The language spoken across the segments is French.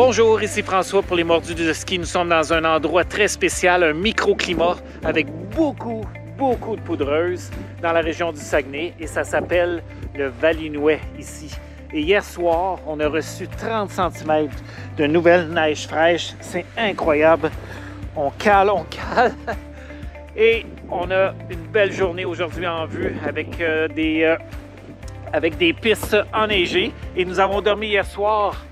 Bonjour, ici François pour les Mordus de ski. Nous sommes dans un endroit très spécial, un microclimat avec beaucoup de poudreuse dans la région du Saguenay et ça s'appelle le Valinois ici. Et hier soir, on a reçu 30 cm de nouvelle neige fraîche. C'est incroyable. On cale. Et on a une belle journée aujourd'hui en vue avec des pistes enneigées. Et nous avons dormi hier soir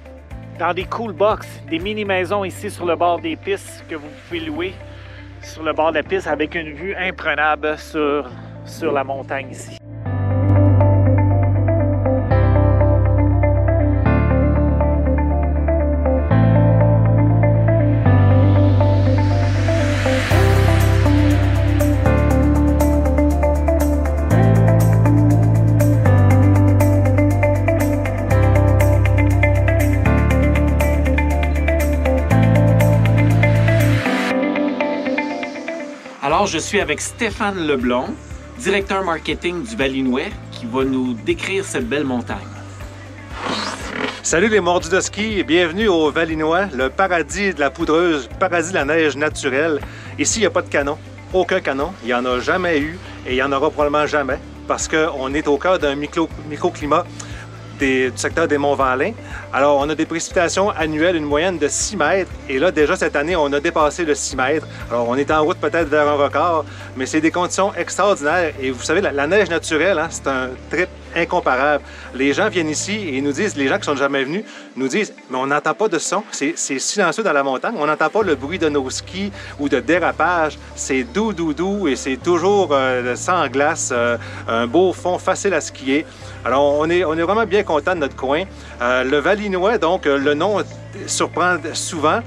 dans des cool box, des mini-maisons ici sur le bord des pistes que vous pouvez louer sur le bord de la piste avec une vue imprenable sur la montagne ici. Alors, je suis avec Stéphane Leblond, directeur marketing du Valinois, qui va nous décrire cette belle montagne. Salut les mordus de ski et bienvenue au Valinois, le paradis de la poudreuse, paradis de la neige naturelle. Ici, il n'y a pas de canon, aucun canon, il n'y en a jamais eu et il n'y en aura probablement jamais parce qu'on est au cœur d'un microclimat du secteur des Monts-Valin. Alors, on a des précipitations annuelles, une moyenne de 6 mètres. Et là, déjà cette année, on a dépassé le 6 mètres. Alors, on est en route peut-être vers un record, mais c'est des conditions extraordinaires. Et vous savez, la neige naturelle, hein, c'est un trip incomparable. Les gens viennent ici et nous disent, les gens qui sont jamais venus, nous disent, mais on n'entend pas de son, c'est silencieux dans la montagne, on n'entend pas le bruit de nos skis ou de dérapage, c'est doux et c'est toujours sans glace, un beau fond facile à skier. Alors, on est vraiment bien content de notre coin. Le Valinois, donc, le nom surprend souvent,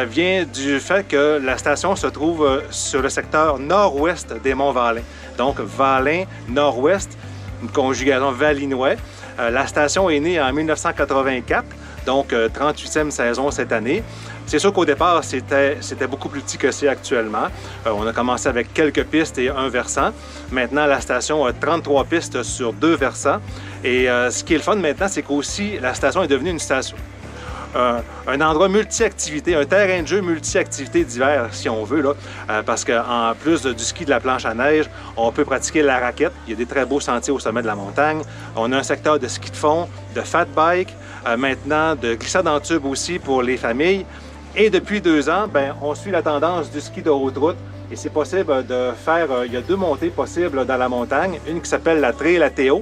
vient du fait que la station se trouve sur le secteur nord-ouest des Monts-Valin. Donc, Valin, nord-ouest, une conjugaison Valinois. La station est née en 1984, donc 38e saison cette année. C'est sûr qu'au départ, c'était beaucoup plus petit que c'est actuellement. On a commencé avec quelques pistes et un versant. Maintenant, la station a 33 pistes sur 2 versants. Et ce qui est le fun maintenant, c'est qu'aussi la station est devenue une station. Un endroit multi-activité, un terrain de jeu multi-activité d'hiver, si on veut, là, parce qu'en plus du ski de la planche à neige, on peut pratiquer la raquette. Il y a des très beaux sentiers au sommet de la montagne. On a un secteur de ski de fond, de fat bike, maintenant de glissade en tube aussi pour les familles. Et depuis 2 ans, on suit la tendance du ski de haute route. Et c'est possible de faire, il y a 2 montées possibles dans la montagne. Une qui s'appelle la Trail Athéo,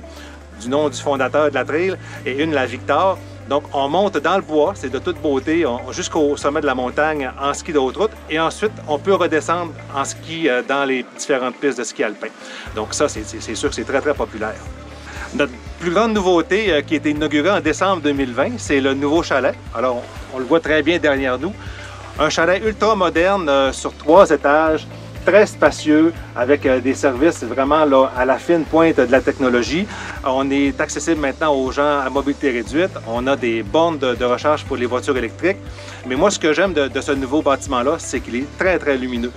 du nom du fondateur de la Trail, et une la Victor. Donc, on monte dans le bois, c'est de toute beauté, jusqu'au sommet de la montagne en ski de haute route. Et ensuite, on peut redescendre en ski dans les différentes pistes de ski alpin. Donc ça, c'est sûr que c'est très populaire. Notre plus grande nouveauté qui a été inaugurée en décembre 2020, c'est le nouveau chalet. Alors, on le voit très bien derrière nous. Un chalet ultra moderne sur 3 étages, très spacieux, avec des services vraiment là, à la fine pointe de la technologie. On est accessible maintenant aux gens à mobilité réduite. On a des bornes de recharge pour les voitures électriques. Mais moi, ce que j'aime de ce nouveau bâtiment-là, c'est qu'il est très lumineux.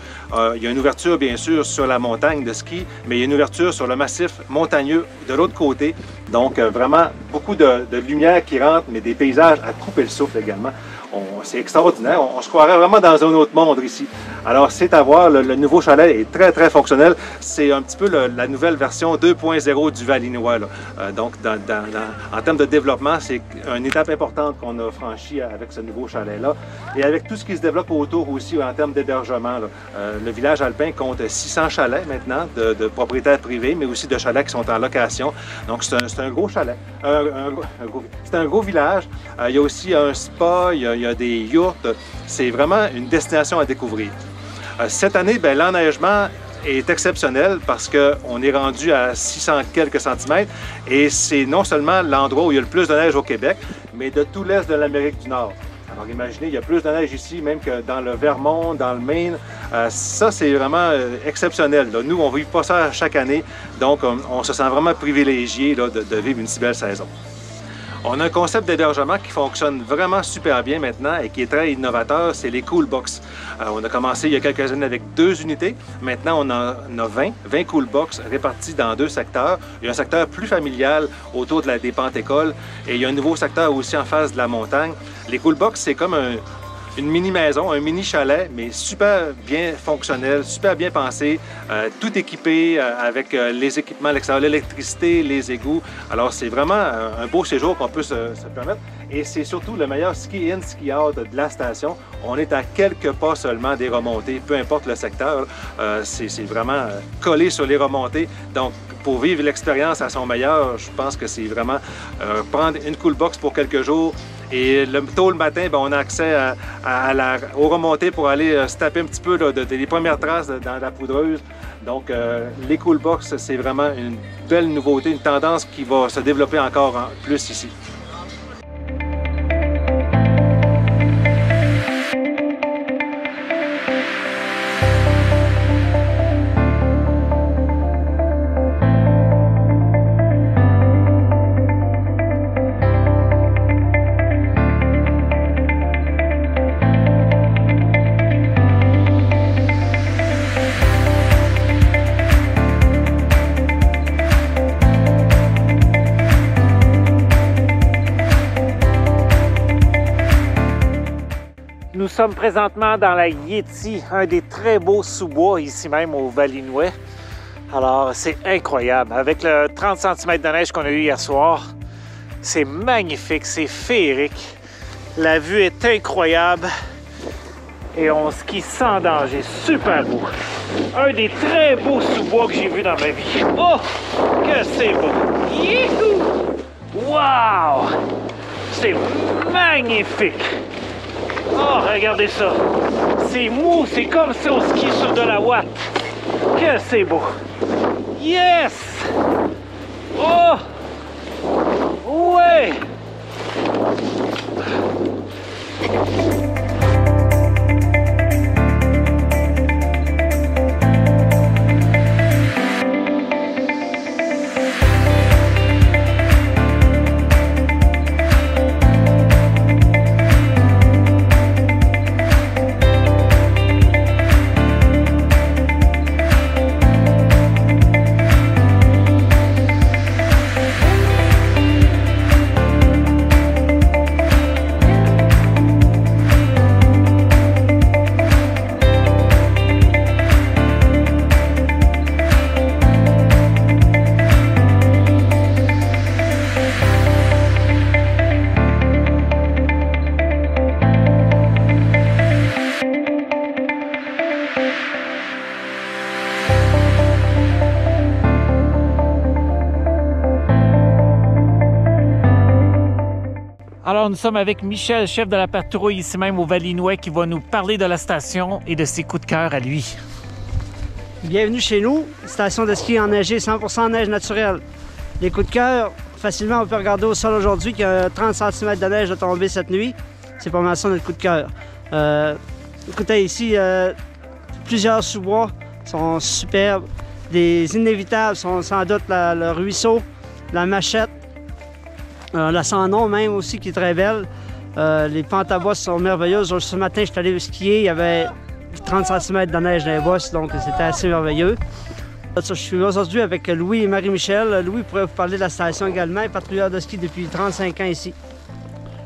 Il y a une ouverture, bien sûr, sur la montagne de ski, mais il y a une ouverture sur le massif montagneux de l'autre côté. Donc, vraiment, beaucoup de lumière qui rentre, mais des paysages à couper le souffle également. C'est extraordinaire. On se croirait vraiment dans un autre monde ici. Alors, c'est à voir. Le nouveau chalet est très fonctionnel. C'est un petit peu la nouvelle version 2.0 du Valinois. Donc, en termes de développement, c'est une étape importante qu'on a franchie avec ce nouveau chalet-là. Et avec tout ce qui se développe autour aussi en termes d'hébergement. Le village alpin compte 600 chalets maintenant de propriétaires privés, mais aussi de chalets qui sont en location. Donc, c'est un gros chalet. C'est un gros village. Il y a aussi un spa, il y a des yurts. C'est vraiment une destination à découvrir. Cette année, l'enneigement est exceptionnel parce qu'on est rendu à 600 quelques centimètres et c'est non seulement l'endroit où il y a le plus de neige au Québec, mais de tout l'est de l'Amérique du Nord. Alors imaginez, il y a plus de neige ici même que dans le Vermont, dans le Maine. Ça, c'est vraiment exceptionnel. Là. Nous, on ne vit pas ça chaque année, donc on se sent vraiment privilégié là, de vivre une si belle saison. On a un concept d'hébergement qui fonctionne vraiment super bien maintenant et qui est très innovateur, c'est les Cool Box. On a commencé il y a quelques années avec 2 unités. Maintenant, on en a 20 Cool Box répartis dans 2 secteurs. Il y a un secteur plus familial autour des Pentes-Écoles et il y a un nouveau secteur aussi en face de la montagne. Les Cool Box, c'est comme une mini-maison, un mini-chalet, mais super bien fonctionnel, super bien pensé, tout équipé avec les équipements à l'extérieur, l'électricité, les égouts. Alors, c'est vraiment un beau séjour qu'on peut se permettre. Et c'est surtout le meilleur ski-in, ski-out de la station. On est à quelques pas seulement des remontées, peu importe le secteur. C'est vraiment collé sur les remontées. Donc, pour vivre l'expérience à son meilleur, je pense que c'est vraiment prendre une Cool Box pour quelques jours. Et tôt le matin, on a accès aux remontées pour aller se taper un petit peu des premières traces dans la poudreuse. Donc, les Cool Box, c'est vraiment une belle nouveauté, une tendance qui va se développer encore plus ici. Nous sommes présentement dans la Yéti, un des très beaux sous-bois ici même au Valinois. Alors, c'est incroyable. Avec le 30 cm de neige qu'on a eu hier soir, c'est magnifique, c'est féerique. La vue est incroyable et on skie sans danger. Super beau. Un des très beaux sous-bois que j'ai vu dans ma vie. Oh, que c'est beau! Youhou! Wow! C'est magnifique! Oh, regardez ça! C'est mou, c'est comme si on skie sur de la ouate. Que c'est beau! Yes! Oh! Ouais! Alors, nous sommes avec Michel, chef de la patrouille ici même au Valinois, qui va nous parler de la station et de ses coups de cœur à lui. Bienvenue chez nous, station de ski enneigée, 100% neige naturelle. Les coups de cœur, facilement on peut regarder au sol aujourd'hui qu'il y a 30 cm de neige à tomber cette nuit. C'est pas mal ça notre coup de cœur. Écoutez, ici, plusieurs sous-bois sont superbes. Des inévitables sont sans doute le ruisseau, la Machette, la Sans-Nom même aussi qui est très belle. Les pentes à bosses sont merveilleuses. Ce matin, je suis allé skier, il y avait 30 cm de neige dans les bosses, donc c'était assez merveilleux. Je suis aujourd'hui avec Louis et Marie-Michel. Louis pourrait vous parler de la station également, patrouilleur de ski depuis 35 ans ici.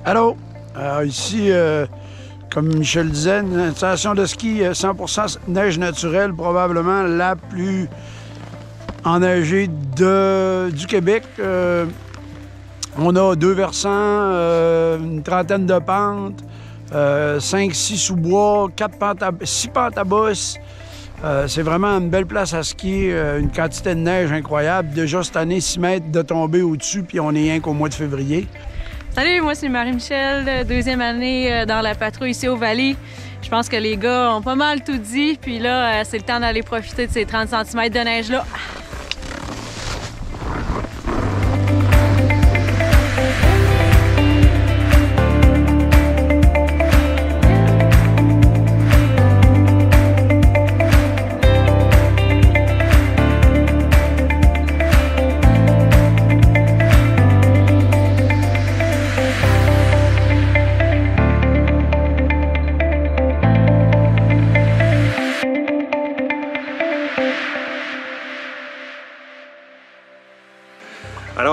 Allô! Ici, comme Michel disait, une station de ski 100% neige naturelle, probablement la plus enneigée du Québec. On a 2 versants, une trentaine de pentes, 5-6 sous-bois, 6 pentes à bosse. C'est vraiment une belle place à skier, une quantité de neige incroyable. Déjà cette année, 6 mètres de tombée au-dessus, puis on est rien qu'au mois de février. Salut, moi c'est Marie-Michel, 2e année dans la patrouille ici au Valley. Je pense que les gars ont pas mal tout dit, puis là, c'est le temps d'aller profiter de ces 30 cm de neige-là.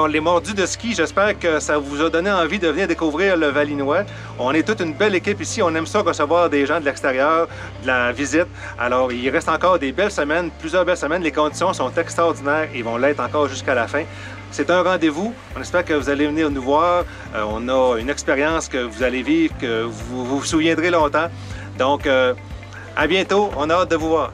les mordus de ski, j'espère que ça vous a donné envie de venir découvrir le Valinois. On est toute une belle équipe ici. On aime ça recevoir des gens de l'extérieur, de la visite. Alors, il reste encore des belles semaines, plusieurs belles semaines. Les conditions sont extraordinaires et vont l'être encore jusqu'à la fin. C'est un rendez-vous. On espère que vous allez venir nous voir. On a une expérience que vous allez vivre, que vous vous souviendrez longtemps. Donc, à bientôt. On a hâte de vous voir.